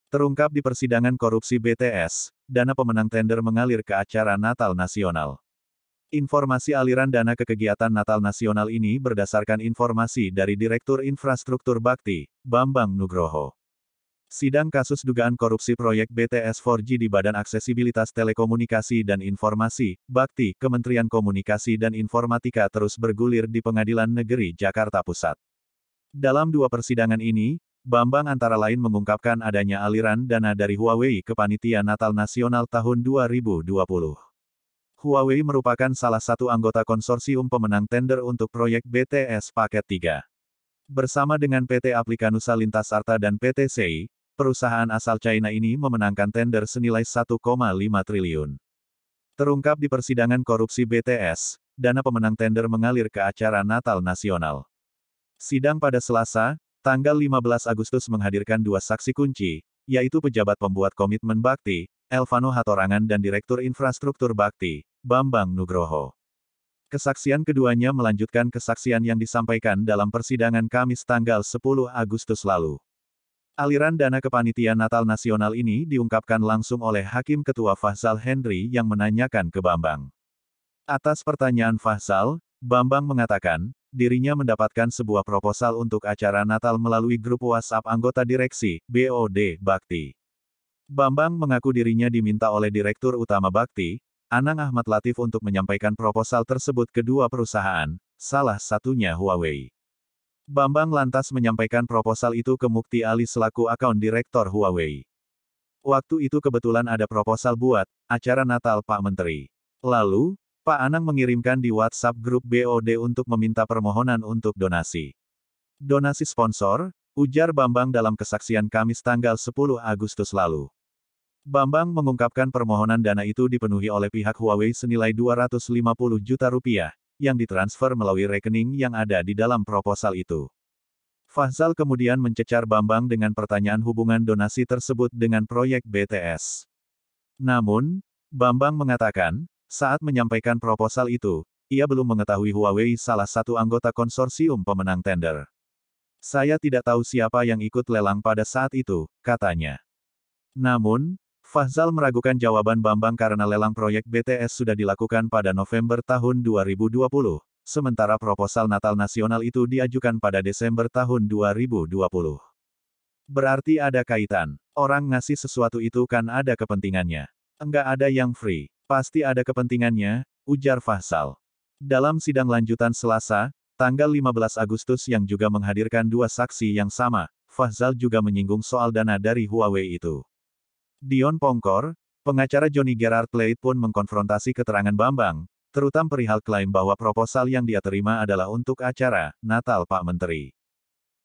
Terungkap di persidangan korupsi BTS, dana pemenang tender mengalir ke acara Natal Nasional. Informasi aliran dana ke kegiatan Natal Nasional ini berdasarkan informasi dari Direktur Infrastruktur Bakti, Bambang Nugroho. Sidang kasus dugaan korupsi proyek BTS 4G di Badan Aksesibilitas Telekomunikasi dan Informasi, Bakti, Kementerian Komunikasi dan Informatika terus bergulir di Pengadilan Negeri Jakarta Pusat. Dalam dua persidangan ini, Bambang antara lain mengungkapkan adanya aliran dana dari Huawei ke Panitia Natal Nasional tahun 2020. Huawei merupakan salah satu anggota konsorsium pemenang tender untuk proyek BTS Paket 3. Bersama dengan PT Aplikanusa Lintas Arta dan PT SEI, perusahaan asal China ini memenangkan tender senilai 1,5 triliun. Terungkap di persidangan korupsi BTS, dana pemenang tender mengalir ke acara Natal Nasional. Sidang pada Selasa, tanggal 15 Agustus menghadirkan dua saksi kunci, yaitu pejabat pembuat komitmen Bakti, Elvano Hatorangan dan Direktur Infrastruktur Bakti, Bambang Nugroho. Kesaksian keduanya melanjutkan kesaksian yang disampaikan dalam persidangan Kamis tanggal 10 Agustus lalu. Aliran dana ke Panitia Natal Nasional ini diungkapkan langsung oleh Hakim Ketua Fahzal Henry yang menanyakan ke Bambang. Atas pertanyaan Fahzal, Bambang mengatakan, dirinya mendapatkan sebuah proposal untuk acara Natal melalui grup WhatsApp anggota direksi, BOD, Bakti. Bambang mengaku dirinya diminta oleh Direktur Utama Bakti, Anang Ahmad Latif untuk menyampaikan proposal tersebut ke dua perusahaan, salah satunya Huawei. Bambang lantas menyampaikan proposal itu ke Mukti Ali selaku akun direktor Huawei. Waktu itu kebetulan ada proposal buat acara Natal Pak Menteri. Lalu, Pak Anang mengirimkan di WhatsApp grup BOD untuk meminta permohonan untuk donasi. Donasi sponsor, ujar Bambang dalam kesaksian Kamis tanggal 10 Agustus lalu. Bambang mengungkapkan permohonan dana itu dipenuhi oleh pihak Huawei senilai 250 juta rupiah, yang ditransfer melalui rekening yang ada di dalam proposal itu. Fahzal kemudian mencecar Bambang dengan pertanyaan hubungan donasi tersebut dengan proyek BTS. Namun, Bambang mengatakan, saat menyampaikan proposal itu, ia belum mengetahui Huawei salah satu anggota konsorsium pemenang tender. Saya tidak tahu siapa yang ikut lelang pada saat itu, katanya. Namun, Fahzal meragukan jawaban Bambang karena lelang proyek BTS sudah dilakukan pada November tahun 2020, sementara proposal Natal Nasional itu diajukan pada Desember tahun 2020. Berarti ada kaitan. Orang ngasih sesuatu itu kan ada kepentingannya. Enggak ada yang free. Pasti ada kepentingannya, ujar Fahzal. Dalam sidang lanjutan Selasa, tanggal 15 Agustus yang juga menghadirkan dua saksi yang sama, Fahzal juga menyinggung soal dana dari Huawei itu. Dion Pongkor, pengacara Johnny Gerard Plate pun mengkonfrontasi keterangan Bambang, terutama perihal klaim bahwa proposal yang dia terima adalah untuk acara Natal Pak Menteri.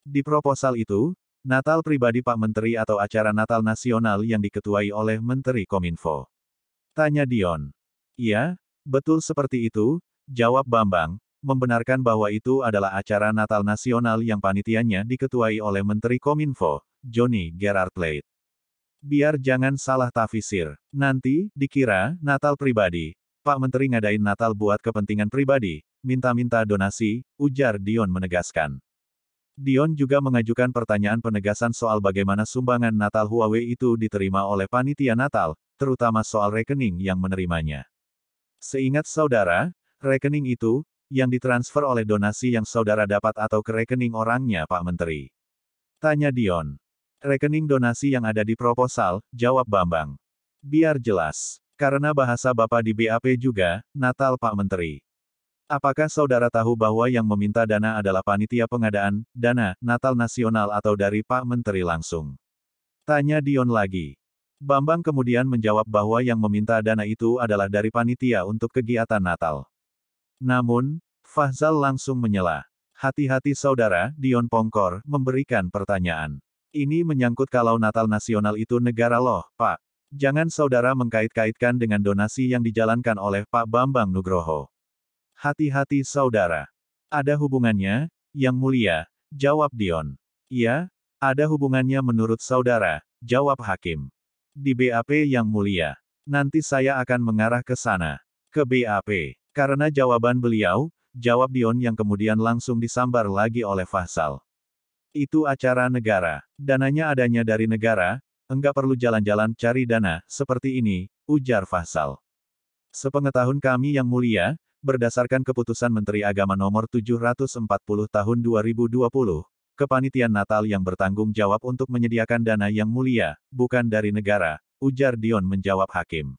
Di proposal itu, Natal pribadi Pak Menteri atau acara Natal Nasional yang diketuai oleh Menteri Kominfo. Tanya Dion. Iya, betul seperti itu, jawab Bambang, membenarkan bahwa itu adalah acara Natal Nasional yang panitianya diketuai oleh Menteri Kominfo, Johnny Gerard Plate. Biar jangan salah tafsir. Nanti, dikira, Natal pribadi. Pak Menteri ngadain Natal buat kepentingan pribadi, minta-minta donasi, ujar Dion menegaskan. Dion juga mengajukan pertanyaan penegasan soal bagaimana sumbangan Natal Huawei itu diterima oleh panitia Natal, terutama soal rekening yang menerimanya. Seingat saudara, rekening itu, yang ditransfer oleh donasi yang saudara dapat atau ke rekening orangnya Pak Menteri? Tanya Dion. Rekening donasi yang ada di proposal, jawab Bambang. Biar jelas. Karena bahasa Bapak di BAP juga, Natal Pak Menteri. Apakah saudara tahu bahwa yang meminta dana adalah panitia pengadaan, dana, Natal Nasional atau dari Pak Menteri langsung? Tanya Dion lagi. Bambang kemudian menjawab bahwa yang meminta dana itu adalah dari panitia untuk kegiatan Natal. Namun, Fahzal langsung menyela. Hati-hati saudara, Dion Pongkor, memberikan pertanyaan. Ini menyangkut kalau Natal Nasional itu negara loh, Pak. Jangan saudara mengkait-kaitkan dengan donasi yang dijalankan oleh Pak Bambang Nugroho. Hati-hati saudara. Ada hubungannya, Yang Mulia, jawab Dion. Iya, ada hubungannya menurut saudara, jawab Hakim. Di BAP Yang Mulia. Nanti saya akan mengarah ke sana. Ke BAP. Karena jawaban beliau, jawab Dion yang kemudian langsung disambar lagi oleh Fahzal. Itu acara negara. Dananya adanya dari negara, Enggak perlu jalan-jalan cari dana, seperti ini, ujar Fahsal. Sepengetahuan kami yang mulia, berdasarkan keputusan Menteri Agama nomor 740 tahun 2020, kepanitiaan Natal yang bertanggung jawab untuk menyediakan dana yang mulia, bukan dari negara, ujar Dion menjawab hakim.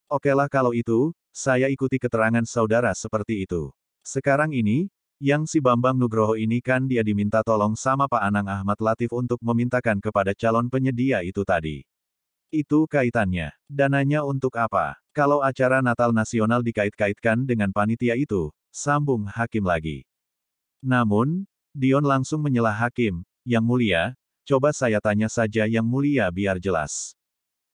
Okelah kalau itu, saya ikuti keterangan saudara seperti itu. Sekarang ini, yang si Bambang Nugroho ini kan dia diminta tolong sama Pak Anang Ahmad Latif untuk memintakan kepada calon penyedia itu tadi. Itu kaitannya. Dananya untuk apa? Kalau acara Natal Nasional dikait-kaitkan dengan panitia itu, sambung hakim lagi. Namun, Dion langsung menyelah hakim, Yang Mulia, coba saya tanya saja Yang Mulia biar jelas.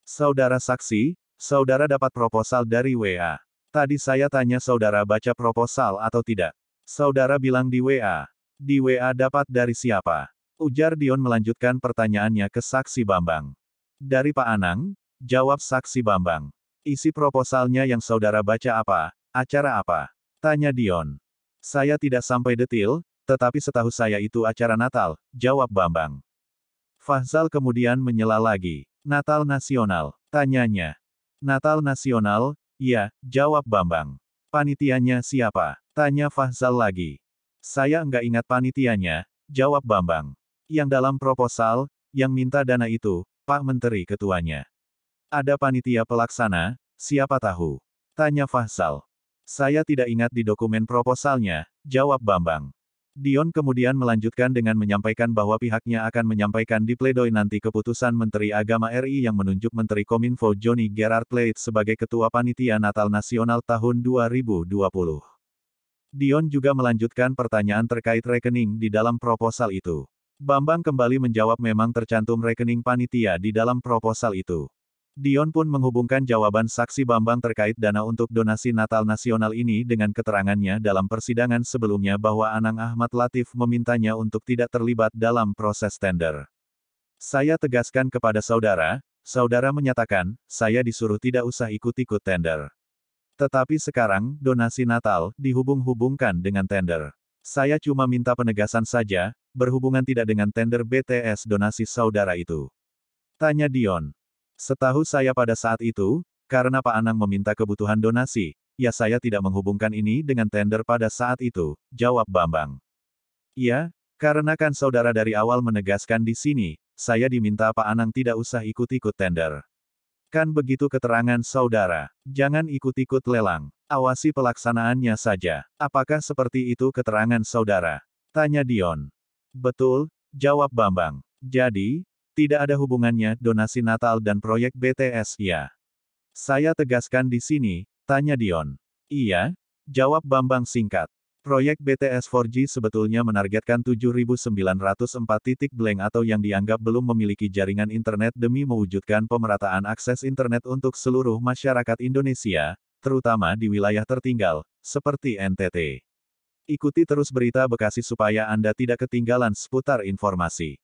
Saudara saksi, saudara dapat proposal dari WA. Tadi saya tanya saudara baca proposal atau tidak. Saudara bilang di WA. Di WA dapat dari siapa? Ujar Dion melanjutkan pertanyaannya ke saksi Bambang. Dari Pak Anang, jawab saksi Bambang. Isi proposalnya yang saudara baca apa? Acara apa? Tanya Dion. Saya tidak sampai detil, tetapi setahu saya itu acara Natal, jawab Bambang. Fahsal kemudian menyela lagi. Natal Nasional, tanyanya. Natal Nasional, ya, jawab Bambang. Panitianya siapa? Tanya Fahsal lagi. Saya enggak ingat panitianya, jawab Bambang. Yang dalam proposal, yang minta dana itu, Pak Menteri Ketuanya. Ada panitia pelaksana, siapa tahu? Tanya Fahsal. Saya tidak ingat di dokumen proposalnya, jawab Bambang. Dion kemudian melanjutkan dengan menyampaikan bahwa pihaknya akan menyampaikan di pledoi nanti keputusan Menteri Agama RI yang menunjuk Menteri Kominfo Johnny Gerard Plate sebagai Ketua Panitia Natal Nasional tahun 2020. Dion juga melanjutkan pertanyaan terkait rekening di dalam proposal itu. Bambang kembali menjawab memang tercantum rekening panitia di dalam proposal itu. Dion pun menghubungkan jawaban saksi Bambang terkait dana untuk donasi Natal Nasional ini dengan keterangannya dalam persidangan sebelumnya bahwa Anang Ahmad Latif memintanya untuk tidak terlibat dalam proses tender. Saya tegaskan kepada saudara, saudara menyatakan, saya disuruh tidak usah ikut-ikut tender. Tetapi sekarang, donasi Natal dihubung-hubungkan dengan tender. Saya cuma minta penegasan saja, berhubungan tidak dengan tender BTS donasi saudara itu. Tanya Dion. Setahu saya pada saat itu, karena Pak Anang meminta kebutuhan donasi, ya saya tidak menghubungkan ini dengan tender pada saat itu, jawab Bambang. Iya, karena kan saudara dari awal menegaskan di sini, saya diminta Pak Anang tidak usah ikut-ikut tender. Kan begitu keterangan saudara, jangan ikut-ikut lelang, awasi pelaksanaannya saja. Apakah seperti itu keterangan saudara? Tanya Dion. Betul, jawab Bambang. Jadi, tidak ada hubungannya donasi Natal dan proyek BTS ya. Saya tegaskan di sini, tanya Dion. Iya, jawab Bambang singkat. Proyek BTS 4G sebetulnya menargetkan 7.904 titik blank atau yang dianggap belum memiliki jaringan internet demi mewujudkan pemerataan akses internet untuk seluruh masyarakat Indonesia, terutama di wilayah tertinggal, seperti NTT. Ikuti terus berita Bekasi supaya Anda tidak ketinggalan seputar informasi.